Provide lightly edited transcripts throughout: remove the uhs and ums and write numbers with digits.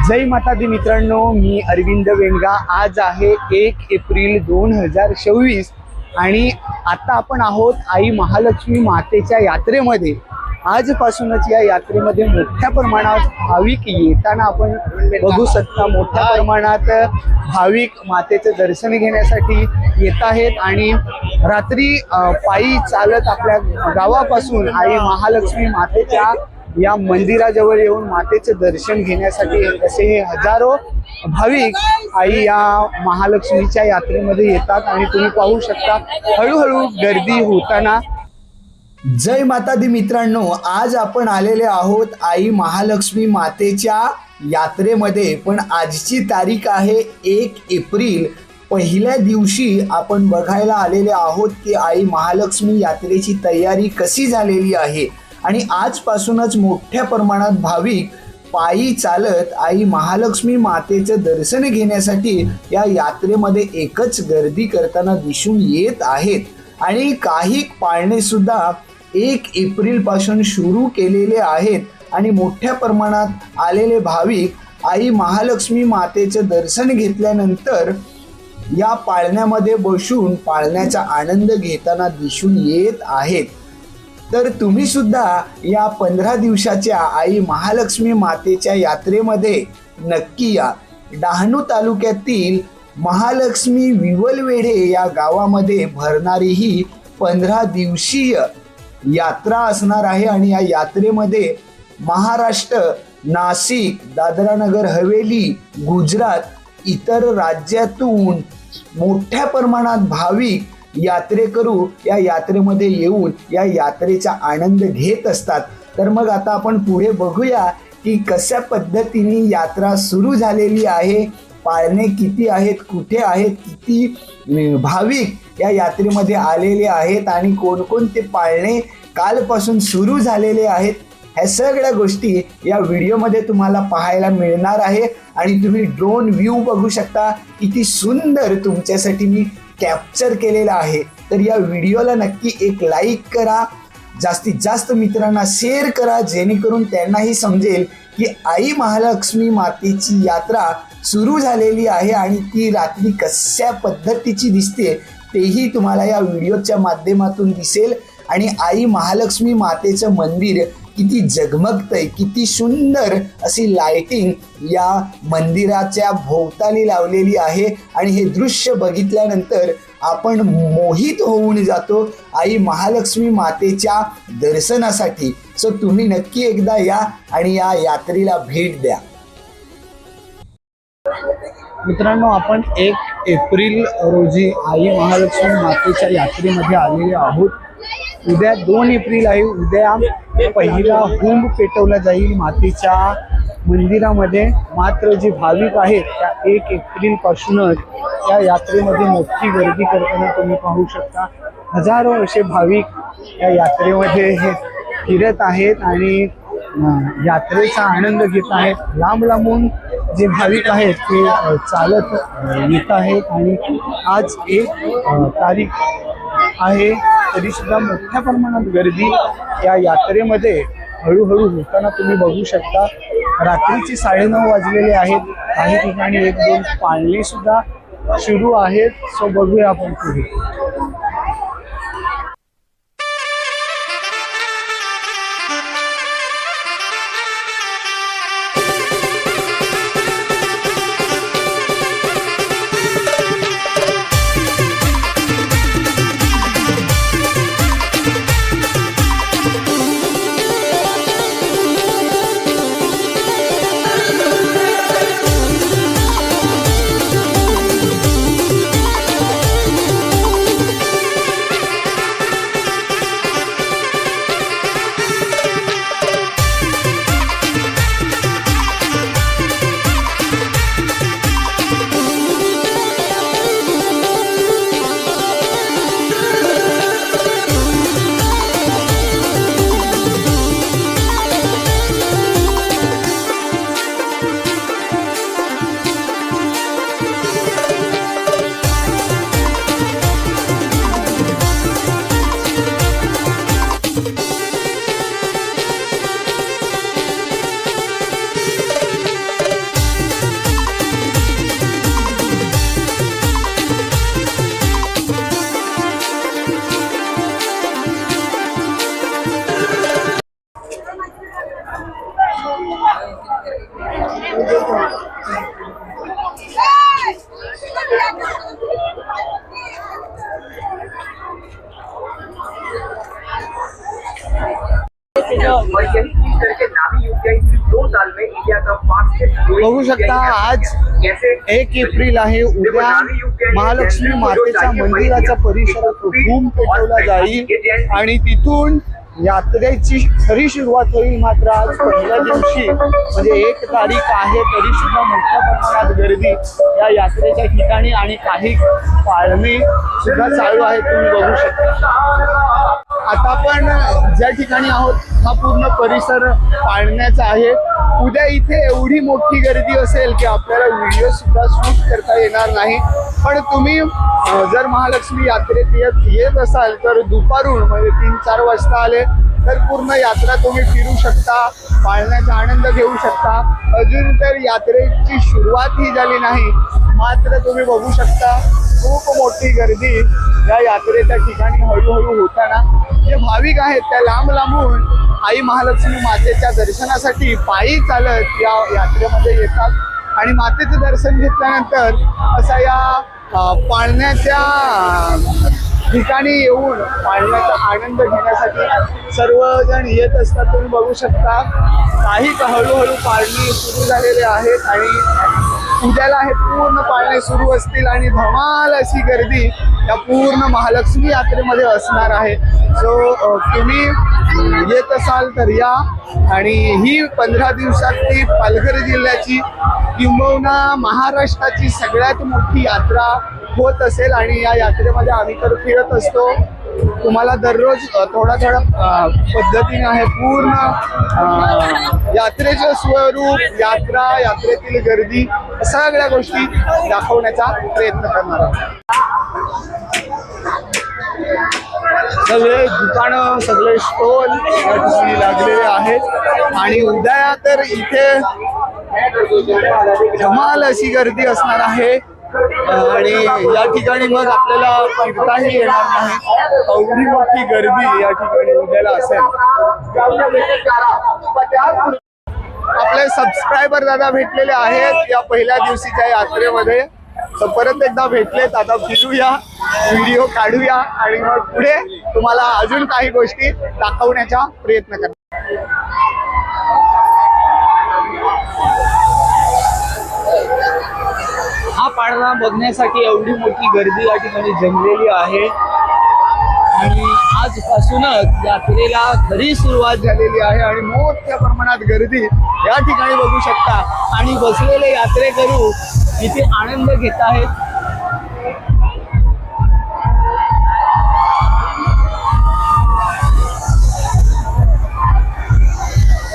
जय माता दी मित्रांनो, मी अरविंद वेंगा। आज आहे 1 एप्रिल 2026 आणि आता आपण आहोत आई महालक्ष्मी मातेच्या यात्रेमध्ये। आजपासूनच या यात्रेमध्ये मोठ्या प्रमाणात भाविक येताना आपण बघू शकता। मोठ्या प्रमाणात भाविक मातेचे दर्शन घेण्यासाठी येत आहेत आणि रात्री पायी चालत आपल्या गावापासून आई महालक्ष्मी मातेच्या या मंदिराजवळ येऊन मातेचे दर्शन घेण्यासाठी असे हे हजारो भाविक आई या महालक्ष्मीच्या यात्रेमध्ये येतात आणि तुम्ही पाहू शकता हळूहळू गर्दी होताना। जय माता दी मित्रांनो, आज आपण आलेले आहोत आई महालक्ष्मी मातेच्या यात्रेमध्ये। पण आजची तारीख आहे 1 एप्रिल। पहिल्या दिवशी आपण बघायला आलेले आहोत की आई महालक्ष्मी यात्रेची तयारी कशी झालेली आहे आणि आजपासूनच मोठ्या प्रमाणात भाविक पायी चालत आई महालक्ष्मी मातेचे दर्शन घेण्यासाठी या यात्रेमध्ये एकच गर्दी करताना दिसून येत आहेत आणि काही पाळणे सुद्धा 1 एप्रिल पासून सुरू केलेले आहेत आणि मोठ्या प्रमाणात आलेले भाविक आई महालक्ष्मी मातेचे दर्शन घेतल्यानंतर या पाळण्यामध्ये बसून पाळण्याचा आनंद घेताना दिसून येत आहेत। तर तुम्ही सुद्धा या 15 दिवसाच्या आई महालक्ष्मी मातेच्या यात्रेमध्ये नक्की या। डहाणू तालुक्यातील महालक्ष्मी विवलवेढे या गावामध्ये भरणारी ही 15 दिवसीय यात्रा असणार आहे आणि या यात्रेमध्ये महाराष्ट्र, नाशिक, दादरा नगर हवेली, गुजरात इतर राज्यातून मोठ्या प्रमाणात भाविक यात्रेकरू या यात्रेमध्ये येऊन या यात्रेचा आनंद घेत असतात। तर मग आता आपण पुढे बघूया की कशा पद्धतीने यात्रा सुरू झालेली आहे, पाळणे किती आहेत, कुठे आहेत, किती भाविक या यात्रेमध्ये आलेले आहेत आणि कोणकोणते पाळणे कालपासून सुरू झालेले आहेत, ह्या सगळ्या गोष्टी या व्हिडिओमध्ये तुम्हाला पाहायला मिळणार आहे। आणि तुम्ही ड्रोन व्ह्यू बघू शकता, किती सुंदर तुमच्यासाठी मी कॅप्चर केलेला आहे। तर या व्हिडिओला नक्की एक लाईक करा, जास्तीत जास्त मित्रांना शेअर करा, जेणेकरून त्यांनाही समजेल की आई महालक्ष्मी मातेची यात्रा सुरू झालेली आहे आणि ती रात्री कशा पद्धतीची दिसते तेही तुम्हाला या व्हिडिओच्या माध्यमातून दिसेल। आणि आई महालक्ष्मी मातेचं मंदिर किती झगमगतंय, किती सुंदर अशी लाइटिंग या मंदिराच्या भोवताली लावलेली आहे आणि हे दृश्य बघितल्यानंतर आपण मोहित होऊन जातो आई महालक्ष्मी मातेच्या दर्शनासाठी। सो तुम्ही नक्की एकदा या आणि या यात्रेला भेट द्या। मित्रांनो, आपण 1 एप्रिल रोजी आई महालक्ष्मी मातेच्या यात्रेमध्ये आलेले आहोत। उद्या 2 एप्रिल आहे। उद्या पहिला हुंब पेटवला जाईल मातेच्या मंदिरामध्ये। मात्र जे भाविक आहेत त्या 1 एप्रिल पासूनच या यात्रेमध्ये मोठी गर्दी करताना तुम्ही पाहू शकता। हजारो असे भाविक या यात्रेमध्ये फिरत आहेत आणि यात्रेचा आनंद घेत आहेत। लांब लांबून जे भाविक आहेत ते चालत येत आहेत आणि आज 1 तारीख आहे तरी सुद्धा मोठ्या प्रमाणात गर्दी या यात्रेमध्ये हळूहळू होताना तुम्ही बघू शकता। रात्रीचे 9:30 वाजलेले आहेत। काही ठिकाणी 1-2 पाळणे सुद्धा सुरू आहेत। सो बघूया आपण पुढे। और यही चीज करके नावी यूपीआई सिर्फ 2 साल में इंडिया का फास्टेस्ट बघू शकता आज 1 एप्रिल आहे. उद्या महालक्ष्मी मातेच्या मंदिराच्या परिसरात धूम पेटवला जाईल आणि तिथून यात्रेची खरी सुरुवात होईल. मात्र आज पहिल्या दिवशी म्हणजे 1 तारीख आहे तरी सुद्धा मोठ्या प्रमाणात गर्दी या यात्रेच्या ठिकाणी आणि काही पाळणे सुद्धा चालू आहे, तुम्ही बघू शकता. आता आपण ज्या ठिकाणी आहोत हा पूर्ण परिसर पाळण्याचा आहे. उद्या इथे एवढी मोठी गर्दी असेल की आपल्याला व्हिडिओ सुद्धा शूट करता येणार नाही. पण तुम्ही जर महालक्ष्मी यात्रेत येत असाल तर दुपारून म्हणजे 3-4 वाजता आले तर पूर्ण यात्रा तुम्ही फिरू शकता, पाळण्याचा आनंद घेऊ शकता. अजून तर यात्रेची सुरुवातही झाली नाही, मात्र तुम्ही बघू शकता खूप मोठी गर्दी या यात्रेच्या ठिकाणी हळूहळू होताना. जे भाविक आहेत त्या लांब लांबून आई महालक्ष्मी मातेच्या दर्शनासाठी पायी चालत या यात्रेमध्ये येतात आणि मातेचं दर्शन घेतल्यानंतर असा या पाळण्याच्या ठिकाणी येऊन पाळण्याचा आनंद घेण्यासाठी सर्वजण येत असतात. तुम्ही बघू शकता काही हळूहळू पाळणे सुरू झालेले आहेत आणि उद्याला हे पूर्ण पाळणे सुरू असतील आणि धमाल अशी गर्दी या पूर्ण महालक्ष्मी यात्रेमध्ये असणार आहे. सो तुम्ही येत असाल तर या. आणि ही 15 दिवसातली पालघर जिल्ह्याची किंबहुना महाराष्ट्राची सगळ्यात मोठी यात्रा होत असेल आणि या यात्रेमध्ये आम्ही तर फिरत असतो. तुम्हाला दररोज थोडा पद्धतीने आहे पूर्ण यात्रेचं स्वरूप, यात्रेतील गर्दी सगळ्या गोष्टी दाखवण्याचा प्रयत्न करणार आहोत. सगळे दुकानं, सगळे स्टॉल या ठिकाणी लागलेले आहेत आणि उद्या तर इथे धमाल अशी गर्दी असणार आहे आणि या ठिकाणी मग आपल्याला फिरताही येणार नाही, एवढी मोठी गर्दी या ठिकाणी उद्याला असेल. आपले सबस्क्रायबर दादा भेटलेले आहेत या पहिल्या दिवशीच्या यात्रेमध्ये. तर परत एकदा भेटलेत, आता फिरूया, व्हिडिओ काढूया आणि मग पुढे तुम्हाला अजून काही गोष्टी दाखवण्याचा प्रयत्न करा. हा पाळणा बघण्यासाठी एवढी मोठी गर्दी या ठिकाणी जमलेली आहे आणि आजपासूनच यात्रेला खरी सुरुवात झालेली आहे आणि मोठ्या प्रमाणात गर्दी या ठिकाणी बघू शकता आणि बसलेले यात्रेकरू इथे आनंद घेत आहेत.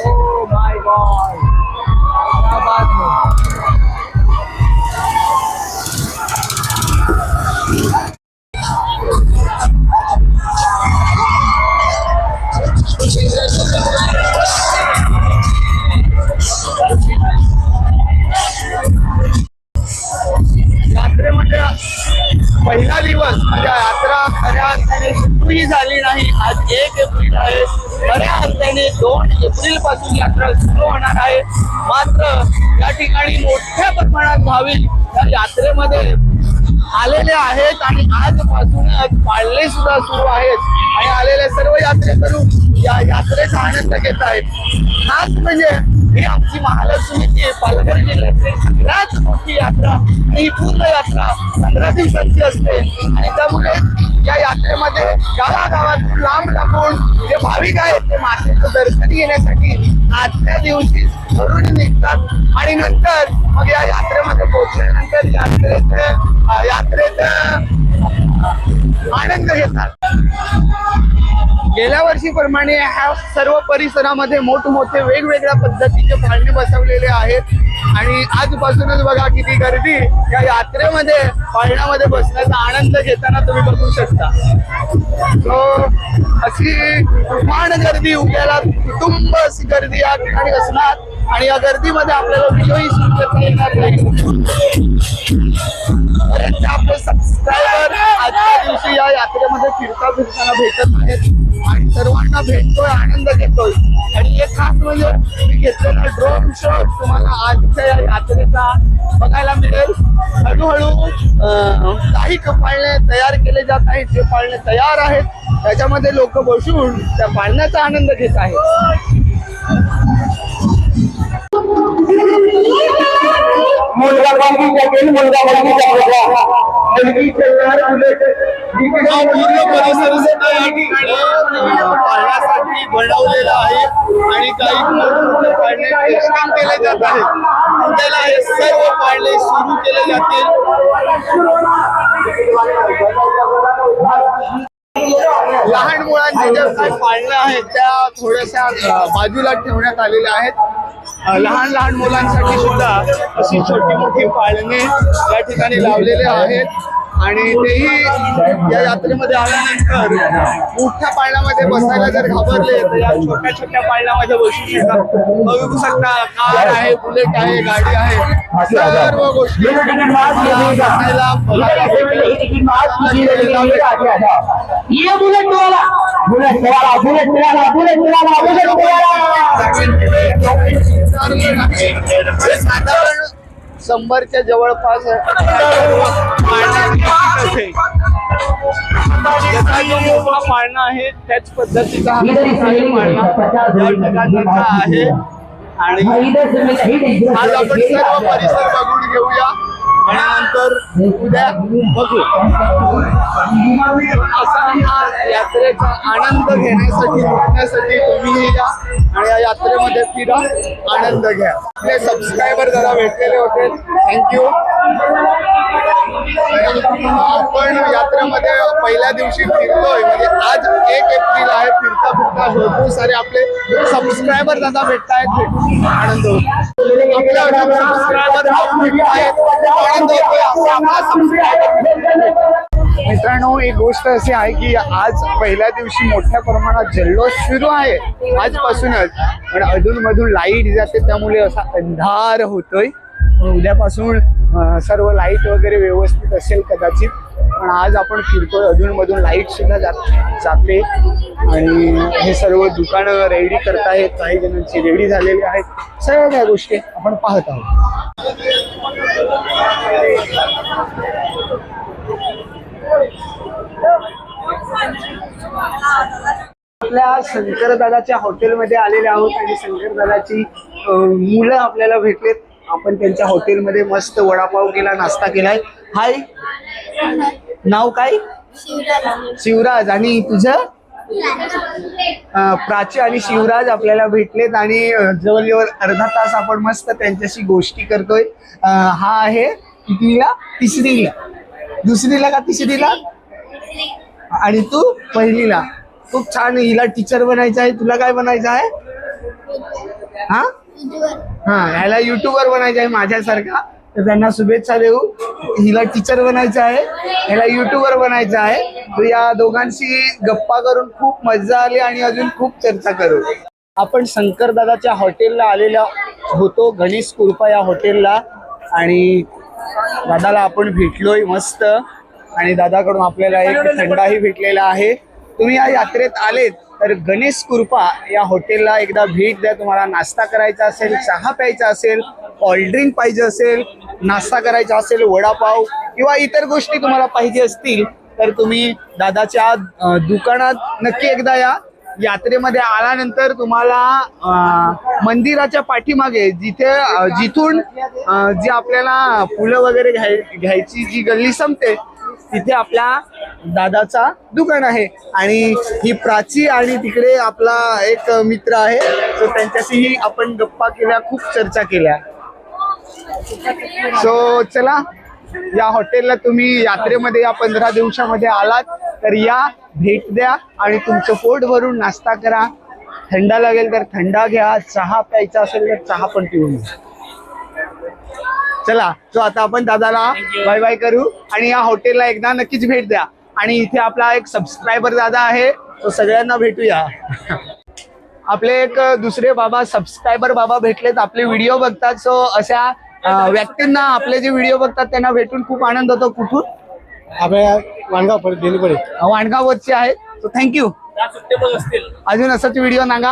ओ माय गॉड, क्या बात है. यात्रेमध्ये पहिला दिवस म्हणजे यात्रा खऱ्या अर्थाने सुरूही झाली नाही. आज 1 एप्रिल आहे. खऱ्या अर्थाने 2 एप्रिल पासून यात्रा सुरू होणार आहे. मात्र या ठिकाणी मोठ्या प्रमाणात भाविक या यात्रेमध्ये आलेले आहेत आणि आजपासूनच पाळणे सुद्धा सुरू आहेत आणि आलेले सर्व यात्रेकरू या यात्रेचा आनंद घेत आहेत. खास म्हणजे ही आमची महालक्ष्मीची पालघर जिल्ह्याची सगळ्यात मोठी यात्रा आणि ही पूर्ण यात्रा 15 दिवसांची असते आणि त्यामुळे या यात्रेमध्ये गावागावातून लांब लांबून जे भाविक आहेत ते मातेचं दर्शन घेण्यासाठी आजच्या दिवशी घरून निघतात आणि नंतर मग या यात्रेमध्ये पोहोचल्यानंतर यात्रेचा आनंद घेतात. गेल्या वर्षीप्रमाणे ह्या सर्व परिसरामध्ये मोठमोठे वेगवेगळ्या पद्धतीचे पाळणे बसवलेले आहेत आणि आजपासूनच बघा किती गर्दी या यात्रेमध्ये पाळण्यामध्ये बसण्याचा आनंद घेताना तुम्ही बघू शकता. अशी तुफान गर्दी उद्याला कुटुंब अशी गर्दी या ठिकाणी असणार आणि या गर्दीमध्ये आपल्याला व्हिडिओही शूट करता येणार नाही. आपले सबस्क्रायबर आजच्या दिवशी या यात्रेमध्ये फिरतात फिरताना भेटत आहेत आणि सर्वांना भेटतोय, आनंद घेतोय. आणि एक खास म्हणजे मी घेतलेला ड्रोन शॉट तुम्हाला आजच्या या यात्रेचा बघायला मिळेल. हळूहळू काही पाळणे तयार केले जात आहेत. जे पाळणे तयार आहेत त्याच्यामध्ये लोक बसून त्या पाळण्याचा आनंद घेत आहेत. मुलगा मुलगी हा पूर्ण परिसर सुद्धा या ठिकाणी पाळण्यासाठी बनवलेला आहे आणि काही मोठमोठे पाळणे टेस्टिंग केले जात आहेत. उद्याला हे सर्व पाळणे सुरू केले जातील. लहान मुलांचे ज्या काही पाळण्या आहेत त्या थोड्याशा बाजूला ठेवण्यात आलेल्या आहेत. लहान लहान मुलांसाठी सुद्धा अशी छोटी मोठी पाळणे या ठिकाणी लावलेले आहेत आणि तेही या यात्रेमध्ये आल्यानंतर मोठ्या पाळण्यामध्ये बसायला जर घाबरले तर या छोट्या छोट्या पाळण्यामध्ये बसू शकतात. बघू शकता कार आहे, बुलेट आहे, गाडी आहे, सर्व गोष्टी बसायला बघायला साधारण 100च्या जवळपास पाळणा आहे. त्याच पद्धतीचा पाळणा या ठिकाणचा आहे आणि आज आपण सर्व परिसर बघून घेऊया आणि नंतर उद्या बघू. असा हा यात्रेचा आनंद घेण्यासाठी लुटण्यासाठी तुम्ही या आणि या यात्रेमध्ये फिरा, आनंद घ्या. आपले सबस्क्रायबर जरा भेटलेले होते, थँक्यू. आपण यात्रेमध्ये पहिल्या दिवशी फिरतोय म्हणजे आज 1 एप्रिल आहे. फिरता फिरता भरपूर सारे आपले सबस्क्रायबर दादा भेटतायत, भेटून आनंद होतो. आपल्या सबस्क्रायबर भेटतायत, आनंद होतोय. आपला सबस्क्रायबर मित्रांनो, एक गोष्ट अशी आहे की आज पहिल्या दिवशी मोठ्या प्रमाणात जल्लोष सुरू आहे आजपासूनच, पण अधूनमधून लाईट जाते त्यामुळे असा अंधार होतोय. उद्यापासून सर्व लाईट वगैरे व्यवस्थित असेल कदाचित, पण आज आपण फिरतोय अधूनमधून लाईट सुद्धा जाते आणि हे सर्व दुकानं रेडी करतायत. काही जणांची रेडी झालेली आहेत. सगळ्या गोष्टी आपण पाहत आहोत. आपल्या शंकरदादाच्या हॉटेलमध्ये आलेले आहोत आणि शंकरदादाची मुलं आपल्याला भेटलेत. आपण त्यांच्या हॉटेलमध्ये मस्त वडापाव केला, नाश्ता केलाय. हाय, नाव काय? शिवराज. आणि तुझं? प्राची आणि शिवराज आपल्याला भेटलेत आणि जवळजवळ अर्धा तास आपण मस्त त्यांच्याशी गोष्टी करतोय. हा आहे कितवीला? तिसरीला. दुसरीला का तिसरीला? आणि तू पहिलीला. खूप छान. हिला टीचर बनायचं आहे. तुला काय बनायचं आहे? हा ह्याला युट्यूबर बनायचं आहे माझ्यासारखा. तर त्यांना शुभेच्छा देऊ. हिला टीचर बनायचं आहे, ह्याला युट्यूबर बनायचं आहे. तर या दोघांशी गप्पा करून खूप मजा आली आणि अजून खूप चर्चा करू. आपण शंकरदादाच्या हॉटेलला आलेला होतो, गणेश कृपा या हॉटेलला, आणि दादाला आपण भेटलोय मस्त. आणि दादाकडून आपल्याला एक थंडाही भेटलेला आहे. तुम्ही या यात्रेत आलेत तर गणेश कृपा या हॉटेलला एकदा भेट द्या. तुम्हाला नाश्ता करायचा असेल, चहा प्यायचा असेल, कोल्ड्रिंक पाहिजे असेल, नाश्ता करायचा असेल, वडापाव किंवा इतर गोष्टी तुम्हाला पाहिजे असतील तर तुम्ही दादाच्या दुकानात नक्की एकदा या. यात्रेमध्ये आल्यानंतर तुम्हाला मंदिराच्या पाठीमागे जिथून जी आपल्याला फुलं वगैरे घ्यायची जी गल्ली संपते तिथे आपल्या दादाचा दुकान आहे. आणि ही प्राची आणि तिकडे आपला एक मित्र आहे, सो त्यांच्याशीही आपण गप्पा केल्या, खूप चर्चा केल्या. सो चला, या हॉटेलला तुम्ही यात्रेमध्ये या 15 दिवसामध्ये आलात तर या, भेट द्या आणि तुमचं पोट भरून नाश्ता करा. थंडा लागेल तर थंडा घ्या, चहा प्यायचा असेल तर चहा पण पिऊन घ्या. चला, सो आता आपण दादाला बाय बाय करू आणि या हॉटेलला एकदा नक्कीच भेट द्या. आणि इथे आपला एक सबस्क्रायबर दादा आहे, तो सगळ्यांना भेटूया. आपले एक दुसरे बाबा, सबस्क्रायबर बाबा भेटलेत, आपले व्हिडिओ बघतात. सो अशा व्यक्तींना आपले जे व्हिडिओ बघतात त्यांना भेटून खूप आनंद होतो. कुठून? आपल्या वाणगाव परत गेली पडे वाणगाववरचे आहेत. So thank you. अजून असंच व्हिडिओ सांगा.